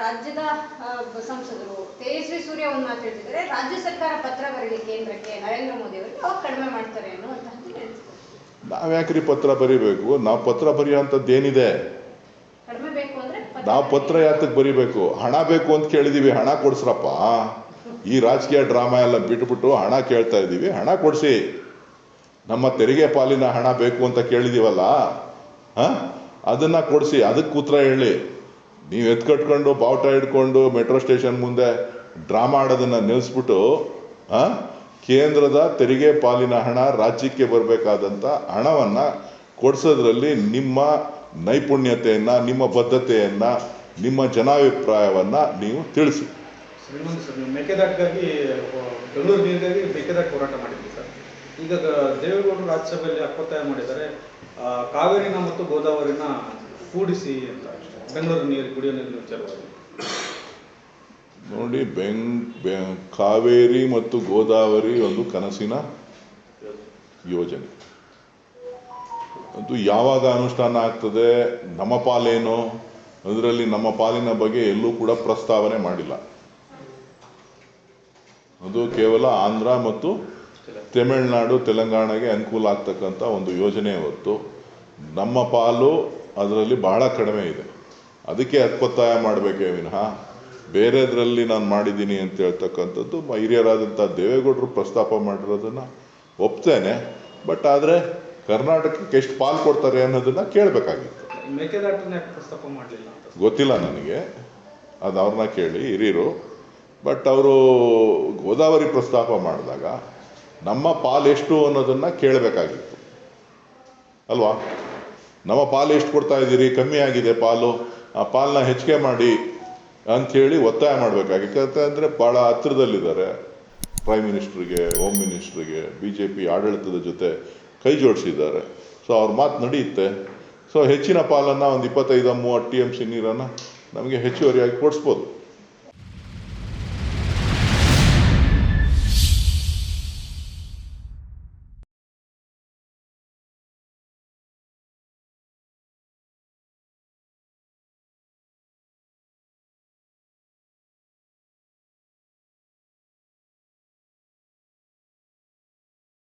ರಾಜ್ಯದ ಸಂಸದರು ತೇಜಸ್ವಿ ಸೂರ್ಯ ಒಂದು ಮಾತು ಹೇಳ್ತಿದ್ದಾರೆ, ರಾಜ್ಯ ಸರ್ಕಾರ ಪತ್ರ ಬರಲಿ ಕೇಂದ್ರಕ್ಕೆ ನರೇಂದ್ರ ಮೋದಿ ಅವರಿಗೆ, ಅವಾಗ ಕಡಿಮೆ ಮಾಡ್ತಾರೆ ಅನ್ನುವಂತಹದ್ದು ಹೇಳ್ತಿದ್ದಾರೆ. ನಾವ್ಯಾಕ್ರಿ ಪತ್ರ ಬರಿಬೇಕು? ನಾವು ಪತ್ರ ಬರೆಯುವಂಥದ್ದು ಏನಿದೆ? ಕಡಿಮೆ ಬೇಕು ಅಂದ್ರೆ ನಾವು ಪತ್ರ ಯಾತಕ್ಕೆ ಬರಿಬೇಕು? ಹಣ ಬೇಕು ಅಂತ ಕೇಳಿದೀವಿ, ಹಣ ಕೊಡ್ಸ್ರಪ್ಪ. ಈ ರಾಜಕೀಯ ಡ್ರಾಮಾ ಎಲ್ಲ ಬಿಟ್ಬಿಟ್ಟು ಹಣ ಕೇಳ್ತಾ ಇದ್ದೀವಿ, ಹಣ ಕೊಡಿಸಿ. ನಮ್ಮ ತೆರಿಗೆ ಪಾಲಿನ ಹಣ ಬೇಕು ಅಂತ ಕೇಳಿದೀವಲ್ಲ, ಅದನ್ನ ಕೊಡಿಸಿ. ಅದಕ್ಕೆ ಉತ್ತರ ಹೇಳಿ. ನೀವು ಎತ್ಕಟ್ಕೊಂಡು ಬಾವುಟ ಹಿಡ್ಕೊಂಡು ಮೆಟ್ರೋ ಸ್ಟೇಷನ್ ಮುಂದೆ ಡ್ರಾಮಾ ಆಡೋದನ್ನ ನಿಲ್ಲಿಸ್ಬಿಟ್ಟು ಕೇಂದ್ರದ ತೆರಿಗೆ ಪಾಲಿನ ಹಣ ರಾಜ್ಯಕ್ಕೆ ಬರಬೇಕಾದಂಥ ಹಣವನ್ನು ಕೊಡಿಸೋದ್ರಲ್ಲಿ ನಿಮ್ಮ ನೈಪುಣ್ಯತೆಯನ್ನು, ನಿಮ್ಮ ಬದ್ಧತೆಯನ್ನು, ನಿಮ್ಮ ಜನಾಭಿಪ್ರಾಯವನ್ನು ನೀವು ತಿಳಿಸಿ. ನೀವು ಮೇಕೆದಾಟಿಗಾಗಿ ಬೆಂಗಳೂರು ನೀರಿಗಾಗಿ ಮೇಕೆದಾಟು ಹೋರಾಟ ಮಾಡಿದ್ವಿ ಸರ್. ಈಗ ದೇವೇಗೌಡರು ರಾಜ್ಯಸಭೆಯಲ್ಲಿ ಒತ್ತಾಯ ಮಾಡಿದ್ದಾರೆ, ಕಾವೇರಿನ ಮತ್ತು ಗೋದಾವರಿನ ಕೂಡಿಸಿ ಅಂತ ಬೆಂಗಳೂರು ನೀರು ಕುಡಿಯೋ ನೀರಿನ ವಿಚಾರವಾಗಿ. ನೋಡಿ, ಕಾವೇರಿ ಮತ್ತು ಗೋದಾವರಿ ಒಂದು ಕನಸಿನ ಯೋಜನೆ. ಅದು ಯಾವಾಗ ಅನುಷ್ಠಾನ ಆಗ್ತದೆ, ನಮ್ಮ ಪಾಲೇನು, ಅದರಲ್ಲಿ ನಮ್ಮ ಪಾಲಿನ ಬಗ್ಗೆ ಎಲ್ಲೂ ಕೂಡ ಪ್ರಸ್ತಾವನೆ ಮಾಡಿಲ್ಲ. ಅದು ಕೇವಲ ಆಂಧ್ರ ಮತ್ತು ತಮಿಳುನಾಡು, ತೆಲಂಗಾಣಗೆ ಅನುಕೂಲ ಆಗ್ತಕ್ಕಂಥ ಒಂದು ಯೋಜನೆ ಹೊರತು ನಮ್ಮ ಪಾಲು ಅದರಲ್ಲಿ ಬಹಳ ಕಡಿಮೆ ಇದೆ. ಅದಕ್ಕೆ ಒತ್ತಾಯ ಮಾಡಬೇಕೇ ವಿನಃ ಬೇರೆದ್ರಲ್ಲಿ ನಾನು ಮಾಡಿದ್ದೀನಿ ಅಂತ ಹೇಳ್ತಕ್ಕಂಥದ್ದು ಹಿರಿಯರಾದಂಥ ದೇವೇಗೌಡರು ಪ್ರಸ್ತಾಪ ಮಾಡಿರೋದನ್ನು ಒಪ್ತೇನೆ. ಬಟ್ ಆದರೆ ಕರ್ನಾಟಕಕ್ಕೆ ಎಷ್ಟು ಪಾಲು ಕೊಡ್ತಾರೆ ಅನ್ನೋದನ್ನ ಕೇಳಬೇಕಾಗಿತ್ತು. ಗೊತ್ತಿಲ್ಲ ನನಗೆ, ಅದು ಅವ್ರನ್ನ ಕೇಳಿ ಹಿರಿಯರು. ಬಟ್ ಅವರು ಗೋದಾವರಿ ಪ್ರಸ್ತಾಪ ಮಾಡಿದಾಗ ನಮ್ಮ ಪಾಲು ಎಷ್ಟು ಅನ್ನೋದನ್ನ ಕೇಳಬೇಕಾಗಿತ್ತು ಅಲ್ವಾ? ನಮ್ಮ ಪಾಲು ಎಷ್ಟು ಕೊಡ್ತಾ ಇದ್ದೀರಿ, ಕಮ್ಮಿ ಆಗಿದೆ ಪಾಲು, ಆ ಪಾಲನ್ನ ಹೆಚ್ಚಿಗೆ ಮಾಡಿ ಅಂಥೇಳಿ ಒತ್ತಾಯ ಮಾಡಬೇಕಾಗಿತ್ತು. ಯಾಕಂದರೆ ಭಾಳ ಹತ್ತಿರದಲ್ಲಿದ್ದಾರೆ ಪ್ರೈಮ್ ಮಿನಿಸ್ಟ್ರಿಗೆ, ಹೋಮ್ ಮಿನಿಸ್ಟ್ರಿಗೆ, BJP ಆಡಳಿತದ ಜೊತೆ ಕೈ ಜೋಡಿಸಿದ್ದಾರೆ. ಸೊ ಅವ್ರ ಮಾತು ನಡೆಯುತ್ತೆ. ಸೊ ಹೆಚ್ಚಿನ ಪಾಲನ್ನು ಒಂದು 25-30 TMC ನೀರನ್ನು ನಮಗೆ ಹೆಚ್ಚುವರಿಯಾಗಿ ಕೊಡಿಸ್ಬೋದು.